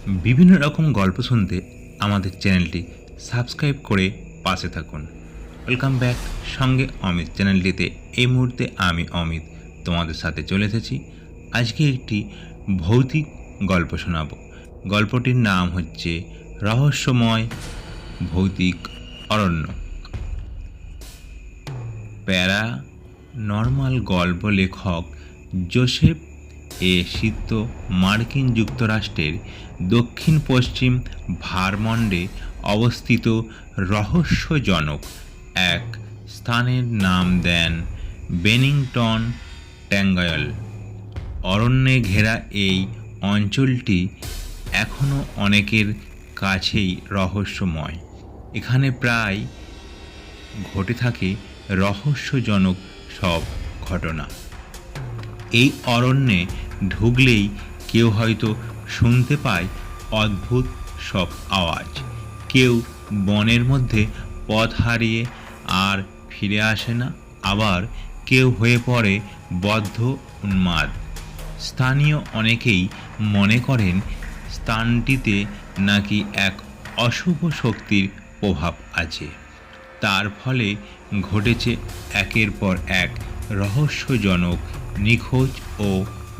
বিভিন্ন রকম গল্প শুনতে আমাদের চ্যানেলটি সাবস্ক্রাইব করে পাশে থাকুন। ওয়েলকাম ব্যাক, সঙ্গে অমিত চ্যানেলটিতে এই মুহূর্তে আমি অমিত তোমাদের সাথে চলে এসেছি। আজকে একটি ভৌতিক গল্প শোনাবো। গল্পটির নাম হচ্ছে রহস্যময় ভৌতিক অরণ্য। প্যারা নর্মাল গল্প লেখক জোসেফ এ সিদ্ধ মার্কিন যুক্তরাষ্ট্রের দক্ষিণ পশ্চিম ভারমন্ডে অবস্থিত রহস্যজনক এক স্থানের নাম দেন বেনিংটন ট্যাঙ্গায়াল। অরণ্যে ঘেরা এই অঞ্চলটি এখনও অনেকের কাছেই রহস্যময়। এখানে প্রায় ঘটে থাকে রহস্যজনক সব ঘটনা। এই অরণ্যে ঢুকলেই কেউ হয়তো শুনতে পায় অদ্ভুত সব আওয়াজ, কেউ বনের মধ্যে পথ হারিয়ে আর ফিরে আসে না, আবার কেউ হয়ে পড়ে বদ্ধ উন্মাদ। স্থানীয় অনেকেই মনে করেন স্থানটিতে নাকি এক অশুভ শক্তির প্রভাব আছে। তার ফলে ঘটেছে একের পর এক রহস্যজনক নিখোঁজ ও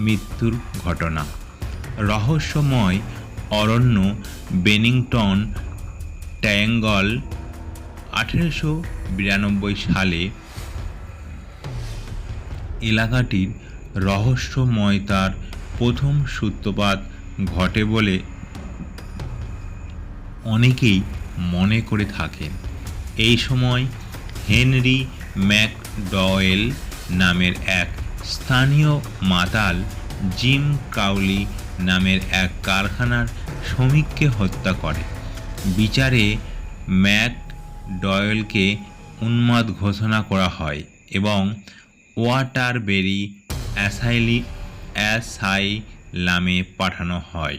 মৃত্যুর ঘটনা। রহস্যময় অরণ্য বেনিংটন ট্যাঙ্গায়াল 1892 সালে এলাকাটির রহস্যময়তার প্রথম সূত্রপাত ঘটে বলে অনেকেই মনে করে থাকেন। এই সময় হেনরি ম্যাকডওয়েল নামের এক স্থানীয় মাতাল জিম কাউলি নামের এক কারখানার শ্রমিককে হত্যা করে। বিচারে ম্যাকডওয়েলকে উন্মাদ ঘোষণা করা হয় এবং ওয়াটারবেরি অ্যাসাইলামে পাঠানো হয়।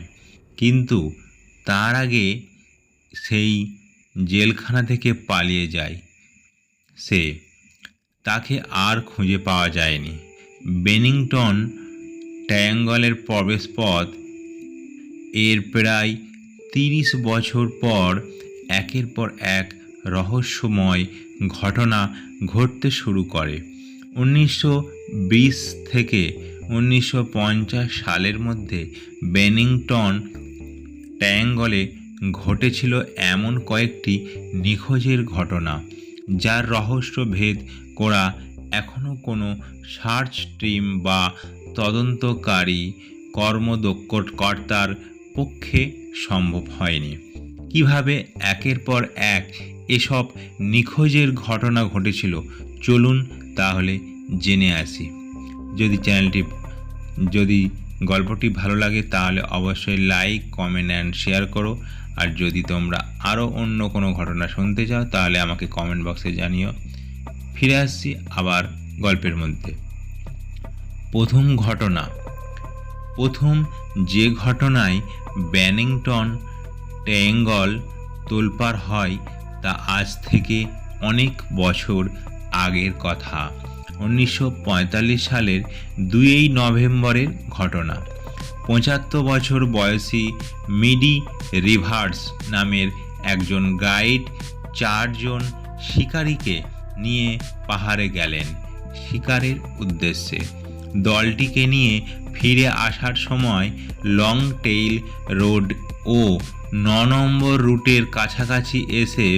কিন্তু তার আগে সেই জেলখানা থেকে পালিয়ে যায় সে। তাকে আর খুঁজে পাওয়া যায়নি। বেনিংটন ট্যাঙ্গায়ালের প্রবেশপথ এর প্রায় 30 বছর পর একের পর এক রহস্যময় ঘটনা ঘটতে শুরু করে। 1920 থেকে 1950 সালের মধ্যে বেনিংটন ট্যাঙ্গায়ালে ঘটেছিল এমন কয়েকটি নিখোঁজের ঘটনা, যার রহস্য ভেদ করা এখনও কোনো সার্চ টিম বা তদন্তকারী কর্তার পক্ষে সম্ভব হয়নি। কিভাবে একের পর এক এসব নিখোঁজের ঘটনা ঘটেছিল, চলুন তাহলে জেনে আসি। যদি গল্পটি ভালো লাগে তাহলে অবশ্যই লাইক, কমেন্ট অ্যান্ড শেয়ার করো। আর যদি তোমরা আরও অন্য কোনো ঘটনা শুনতে চাও তাহলে আমাকে কমেন্ট বক্সে জানিও। ফিরে আসছি আবার গল্পের মধ্যে। প্রথম যে ঘটনায় বেনিংটন ট্যাঙ্গায়াল তোলপাড় হয় তা আজ থেকে অনেক বছর আগের কথা। 1945 সালের 2 নভেম্বরের ঘটনা। 75 বছর বয়সী মিডি রিভার্স নামের একজন গাইড 4 জন শিকারীকে নিয়ে পাহাড়ে গেলেন শিকারের উদ্দেশ্যে। দলটিকে নিয়ে ফিরে আসার সময় লং টেইল রোড ও 9 নম্বর রুটের কাছাকাছি এসে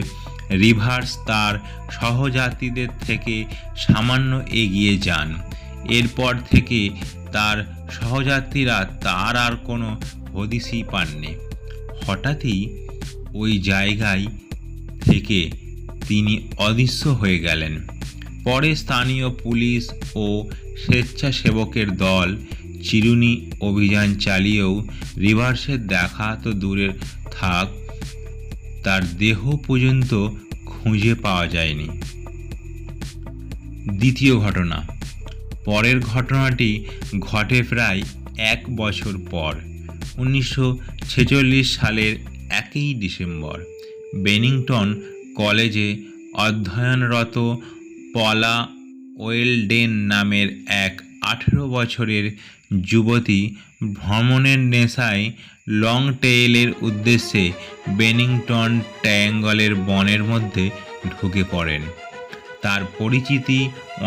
রিভার্স তার সহযাত্রীদের থেকে সামান্য এগিয়ে যান। এরপর থেকে তার সহযাত্রীরা তার আর কোনো হদিশই পাননি। হঠাৎই ওই জায়গায় থেকে তিনি অদৃশ্য হয়ে গেলেন। পরে স্থানীয় পুলিশ ও স্বেচ্ছাসেবকের দল চিরুনি অভিযান চালিয়েও রিভার্সের দেখা তো দূরে থাক, তার দেহ পর্যন্ত খুঁজে পাওয়া যায়নি। দ্বিতীয় ঘটনা। পরের ঘটনাটি ঘটে প্রায় 1 বছর পর। 1946 সালের 1 ডিসেম্বর বেনিংটন কলেজে অধ্যয়নরত পলা ওয়েলডেন নামের এক 18 বছরের যুবতী ভ্রমণের নেশায় লং টেইলের উদ্দেশ্যে বেনিংটন ট্রায়াঙ্গলের বনের মধ্যে ঢুকে পড়েন। তার পরিচিতি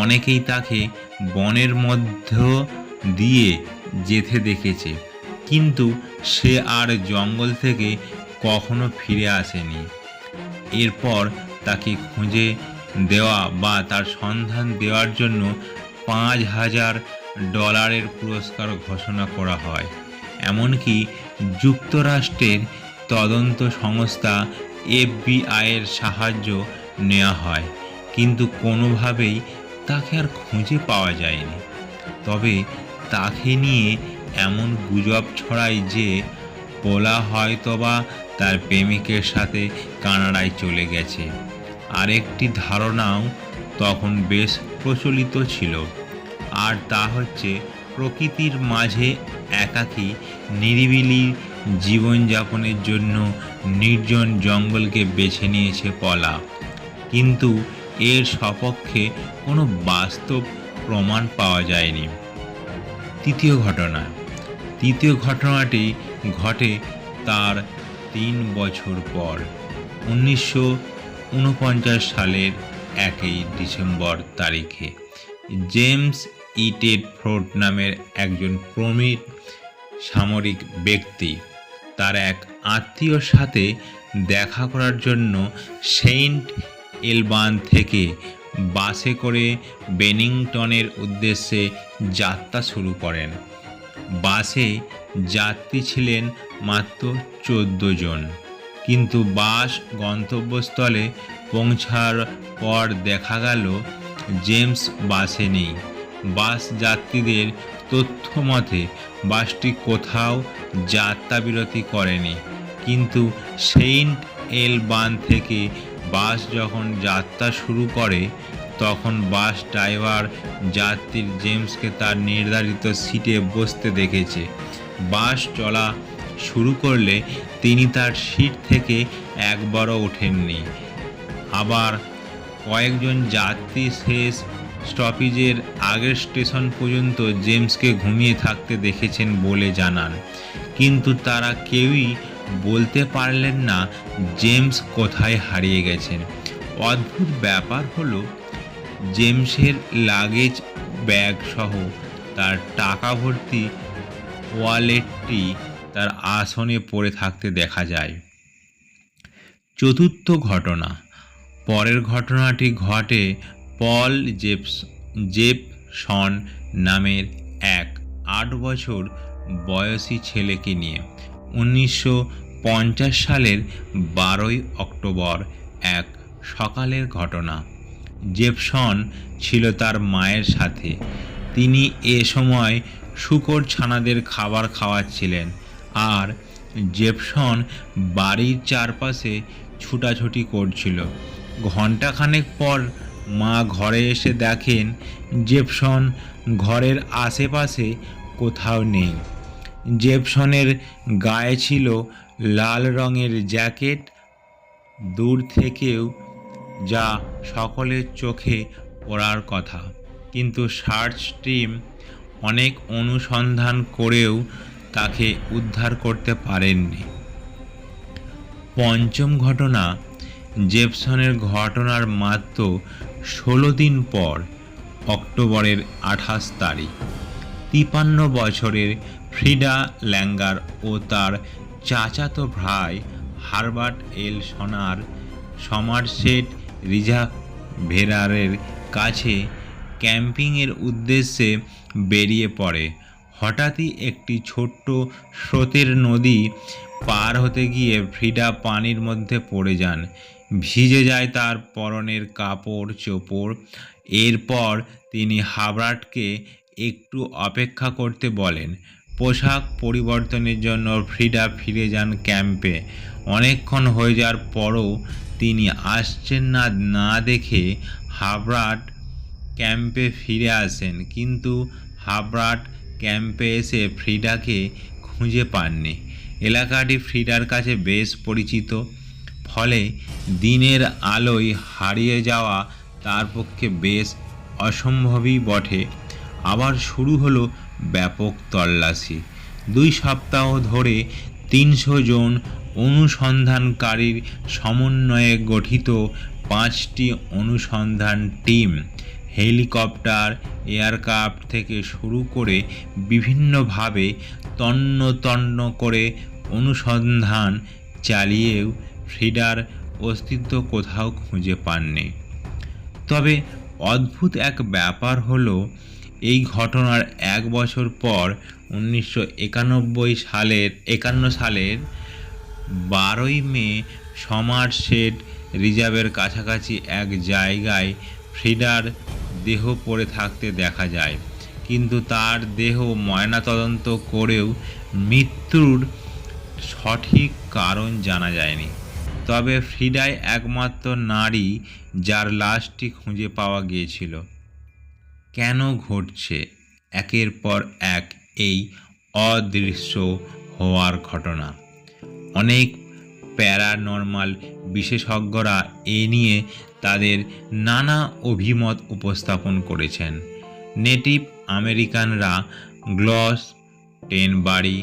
অনেকেই তাকে বনের মধ্য দিয়ে যেতে দেখেছে, কিন্তু সে আর জঙ্গল থেকে কখনো ফিরে আসেনি। এরপর তাকে খুঁজে দেওয়া বা তার সন্ধান দেওয়ার জন্য $5,000 পুরস্কার ঘোষণা করা হয়। এমনকি যুক্তরাষ্ট্রের তদন্ত সংস্থা FBI-এর সাহায্য নেওয়া হয়, কিন্তু কোনোভাবেই তাকে আর খুঁজে পাওয়া যায়নি। তবে তাকে নিয়ে এমন গুজব ছড়ায় যে পোলা হয়তোবা তার প্রেমিকের সাথে কানাডায় চলে গেছে। আরেকটি ধারণাও তখন বেশ প্রচলিত ছিল, আর তা হচ্ছে প্রকৃতির মাঝে একাকী নিরিবিলি জীবনযাপনের জন্য নির্জন জঙ্গলকে বেছে নিয়েছে পলা। কিন্তু এর সপক্ষে কোনো বাস্তব প্রমাণ পাওয়া যায়নি। তৃতীয় ঘটনাটি ঘটে তার 3 বছর পর, 1949 সালের 1 ডিসেম্বর তারিখে। James E. টেডফোর্ড নামের একজন প্রবীণ সামরিক ব্যক্তি তার এক আত্মীয়র সাথে দেখা করার জন্য সেন্ট এলবান থেকে বাসে করে বেনিংটনের উদ্দেশ্যে যাত্রা শুরু করেন। বাসে যাত্রী ছিলেন মাত্র 14 জন, কিন্তু বাস গন্তব্যস্থলে পৌঁছার পর দেখা গেল জেমস বাসে নেই। বাস যাত্রীদের তথ্য মতে বাসটি কোথাও যাত্রা বিরতি করেনি, কিন্তু সেন্ট এলবান থেকে বাস যখন যাত্রা শুরু করে তখন বাস ড্রাইভার যাত্রীর জেমসকে তার নির্ধারিত সিটে বসতে দেখেছে। বাস চলা শুরু করলে তিনি তার সিট থেকে একবারও ওঠেননি। আবার কয়েকজন যাত্রী শেষ স্টপেজের আগের স্টেশন পর্যন্ত জেমসকে ঘুমিয়ে থাকতে দেখেছেন বলে জানান, কিন্তু তারা কেউই বলতে পারলেন না জেমস কোথায় হারিয়ে গেছেন। অদ্ভুত ব্যাপার হলো, জেমসের লাগেজ ব্যাগ সহ তার টাকা ভর্তি ওয়ালেটটি তার আসনে পড়ে থাকতে দেখা যায়। চতুর্থ ঘটনা। পরের ঘটনাটি ঘটে পল জেফসন নামের এক 8 বছর বয়সী ছেলেকে নিয়ে। 1950 সালের 12 অক্টোবর এক সকালের ঘটনা। জেফসন ছিল তার মায়ের সাথে। তিনি এ সময় শূকর ছানাদের খাবার খাওয়াচ্ছিলেন, আর জেফসন বাড়ির চারপাশে ছুটাছুটি করছিল। ঘণ্টাখানেক পর মা ঘরে এসে দেখেন জেফসন ঘরের আশেপাশে কোথাও নেই। জেফসনের গায়ে ছিল লাল রঙের জ্যাকেট। দূর থেকেও যা সকলের চোখে পড়ার কথা, কিন্তু সার্চ টিম অনেক অনুসন্ধান করেও তাকে উদ্ধার করতে পারেননি। পঞ্চম ঘটনা। জেফসনের ঘটনার মাত্র 16 দিন পর, অক্টোবরের 28 তারিখ, 53 বছরের ফ্রিডা ল্যাঙ্গার ও তার চাচাতো ভাই হারবার্ট এল সোনার সমারসেট রিজার্ভেয়ারের কাছে ক্যাম্পিংয়ের উদ্দেশ্যে বেরিয়ে পড়ে। হঠাৎই একটি ছোট্ট স্রোতের নদী পার হতে গিয়ে ফ্রিডা পানির মধ্যে পড়ে যান। ভিজে যায় তার পরনের কাপড় চোপড়। এরপর তিনি হারবার্টকে একটু অপেক্ষা করতে বলেন। পোশাক পরিবর্তনের জন্য ফ্রিডা ফিরে যান ক্যাম্পে। অনেকক্ষণ হয়ে যাওয়ার পরও তিনি আসছেন না দেখে হারবার্ট ক্যাম্পে ফিরে আসেন, কিন্তু হারবার্ট ক্যাম্পে এসে ফ্রিডাকে খুঁজে পাননি। এলাকাটি ফ্রিডার কাছে বেশ পরিচিত, ফলে দিনের আলোয় হারিয়ে যাওয়া তার পক্ষে বেশ অসম্ভবই বটে। আবার শুরু হলো ব্যাপক তল্লাশি। 2 সপ্তাহ ধরে 300 জন অনুসন্ধানকারীর সমন্বয়ে গঠিত 5টি অনুসন্ধান টিম হেলিকপ্টার, এয়ারক্রাফট থেকে শুরু করে বিভিন্নভাবে তন্ন তন্ন করে অনুসন্ধান চালিয়েও ফ্রিডার অস্তিত্ব কোথাও খুঁজে পাননি। তবে অদ্ভুত এক ব্যাপার হলো, এই ঘটনার 1 বছর পর 1951 সালের 12ই মে সমারসেট রিজার্ভের কাছাকাছি এক জায়গায় ফ্রিডার দেহ পড়ে থাকতে দেখা যায়, কিন্তু তার দেহ ময়নাতদন্ত করেও মৃত্যুর সঠিক কারণ জানা যায়নি। তবে ফ্রিডাই একমাত্র নারী যার লাশটি খুঁজে পাওয়া গিয়েছিল। কেন ঘটছে একের পর এক এই অদৃশ্য হওয়ার ঘটনা? অনেক প্যারানর্মাল বিশেষজ্ঞরা এ নিয়ে তাদের নানা অভিমত উপস্থাপন করেছেন। নেটিভ আমেরিকানরা গ্লস টেনবারি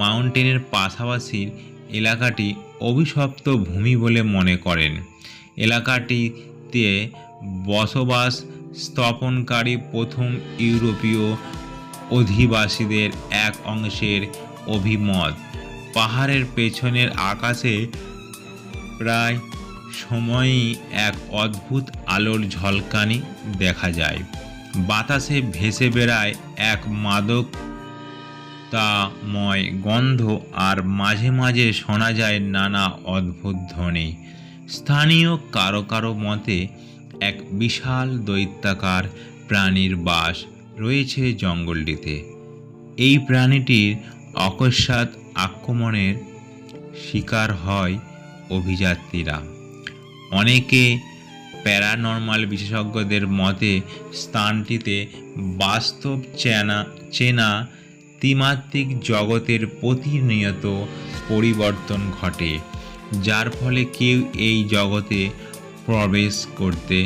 মাউন্টেনের পাশাপাশি এলাকাটি অভিশপ্ত ভূমি বলে মনে করেন। এলাকাটিতে বসবাস স্থাপনকারী প্রথম ইউরোপীয় অধিবাসীদের এক অংশের অভিমত, পাহাড়ের পেছনের আকাশে প্রায় সময়ই এক অদ্ভুত আলোর ঝলকানি দেখা যায়। বাতাসে ভেসে বেড়ায় এক মাদকতাময় গন্ধ, আর মাঝে মাঝে শোনা যায় নানা অদ্ভুত ধ্বনি। স্থানীয় কারো কারো মতে এক বিশাল দৈত্যাকার প্রাণীর বাস রয়েছে জঙ্গলটিতে। এই প্রাণীটির অকস্মাৎ আক্রমণের শিকার হয় অভিযাত্রীরা। অনেকে প্যারানর্মাল বিশেষজ্ঞদের মতে স্থানটিতে বাস্তব চেনা ত্রিমাত্রিক জগতের প্রতিনিয়ত পরিবর্তন ঘটে, যার ফলে কেউ এই জগতে প্রবেশ করতে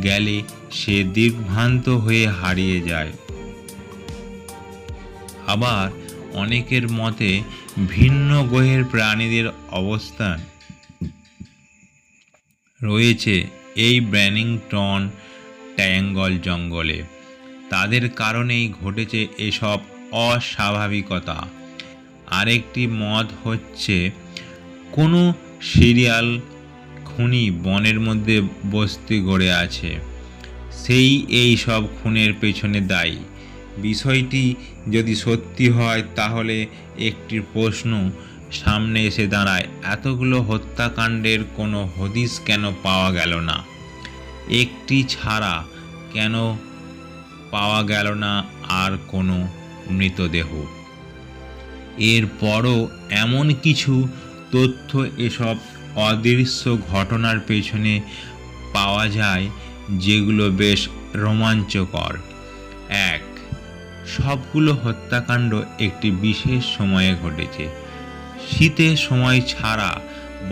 গেলে সে দিগ্ভ্রান্ত হয়ে হারিয়ে যায়। আবার অনেকের মতে ভিন্ন গ্রহের প্রাণীদের অবস্থান রয়েছে এই ব্যানিংটন ট্রায়াঙ্গল জঙ্গলে। তাদের কারণেই ঘটেছে এসব অস্বাভাবিকতা। আরেকটি মত হচ্ছে কোনো সিরিয়াল খুনি বনের মধ্যে বস্তি গড়ে আছে, সেই এই সব খুনের পেছনে দায়ী। বিষয়টি যদি সত্যি হয় তাহলে একটি প্রশ্ন সামনে এসে দাঁড়ায়, এতগুলো হত্যাকাণ্ডের কোনো হদিশ কেন পাওয়া গেল না? একটি ছাড়া কেন পাওয়া গেল না আর কোনো মৃতদেহ? এরপরও এমন কিছু তথ্য এসব অদৃশ্য ঘটনার পেছনে পাওয়া যায় যেগুলো বেশ রোমাঞ্চকর। 1. সবগুলো হত্যাকাণ্ড একটি বিশেষ সময়ে ঘটেছে। শীতের সময় ছাড়া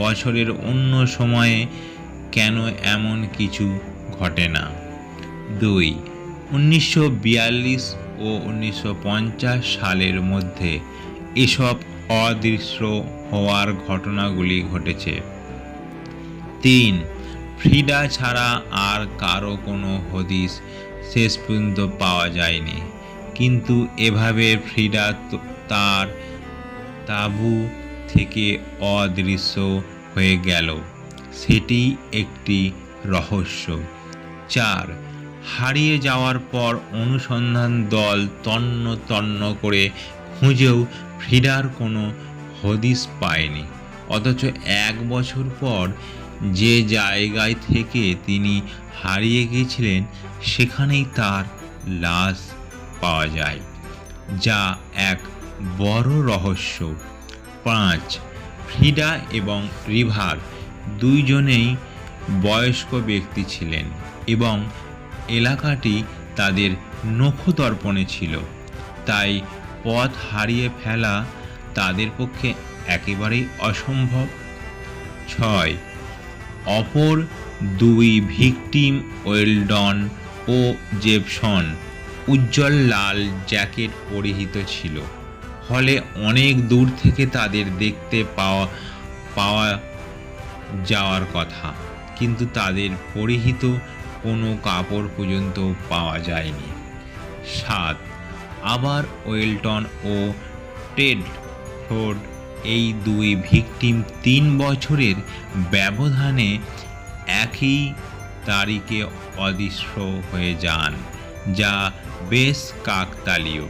বছরের অন্য সময়ে কেন এমন কিছু ঘটে না? 2. 1942 ও 1950 সালের মধ্যে এসব অদৃশ্য হওয়ার ঘটনাগুলি ঘটেছে। 3. ফ্রিডা ছাড়া আর কারো কোনো হদিশ শেষ পর্যন্ত পাওয়া যায়নি, কিন্তু এভাবে ফ্রিডা তার তাঁবু থেকে অদৃশ্য হয়ে গেল, সেটি একটি রহস্য। 4. হারিয়ে যাওয়ার পর অনুসন্ধান দল তন্ন তন্ন করে খুঁজেও ফ্রিডার কোনো হদিশ পায়নি, অথচ 1 বছর পর যে জায়গায় থেকে তিনি হারিয়ে গিয়েছিলেন সেখানেই তার লাশ পাওয়া যায়, যা এক বড় রহস্য। 5. ফ্রিডা এবং রিভার দুইজনেই বয়স্ক ব্যক্তি ছিলেন এবং এলাকাটি তাদের নখদর্পণে ছিল, তাই পথ হারিয়ে ফেলা তাদের পক্ষে একেবারেই অসম্ভব। 6. অপর দুই ভিকটিম ওয়েলডন ও জেফসন উজ্জ্বল লাল জ্যাকেট পরিহিত ছিল, ফলে অনেক দূর থেকে তাদের দেখতে পাওয়া যাওয়ার কথা, কিন্তু তাদের পরিহিত কোনো কাপড় পর্যন্ত পাওয়া যায়নি। 7. আবার ওয়েলটন ও টেডফোর্ড, এই দুই ভিকটিম 3 বছরের ব্যবধানে একই তারিখে অদৃশ্য হয়ে যান, যা বেশ কাকতালীয়।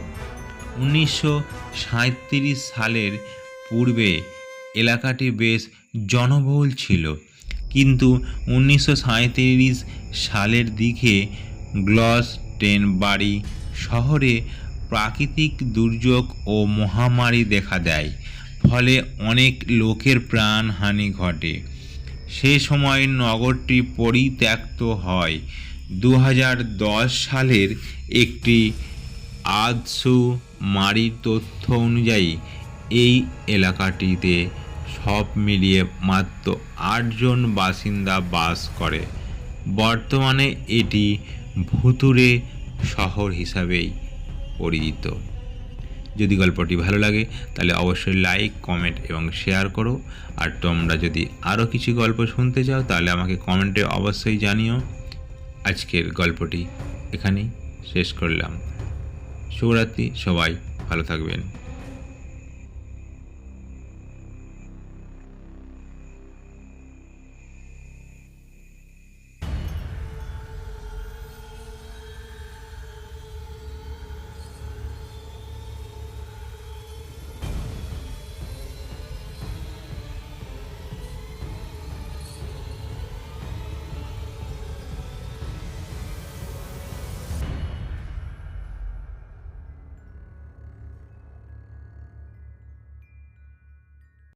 1937 সালের পূর্বে এলাকাটি বেশ জনবহুল ছিল, কিন্তু 1937 সালের দিকে গ্লস্টেনবারি শহরে প্রাকৃতিক দুর্যোগ ও মহামারী দেখা দেয়, ফলে অনেক লোকের প্রাণহানি ঘটে। সে সময় নগরটি পরিত্যক্ত হয়। 2010 সালের একটি আদমশুমারির তথ্য অনুযায়ী এই এলাকাটিতে সব মিলিয়ে মাত্র 8 জন বাসিন্দা বাস করে। বর্তমানে এটি ভুতুড়ে শহর হিসাবেই পরিচিত। যদি গল্পটি ভালো লাগে তাহলে অবশ্যই লাইক, কমেন্ট এবং শেয়ার করো। আর তোমরা যদি আরও কিছু গল্প শুনতে চাও তাহলে আমাকে কমেন্টে অবশ্যই জানিও। আজকের গল্পটি এখানেই শেষ করলাম। শুভরাত্রি, সবাই ভালো থাকবেন।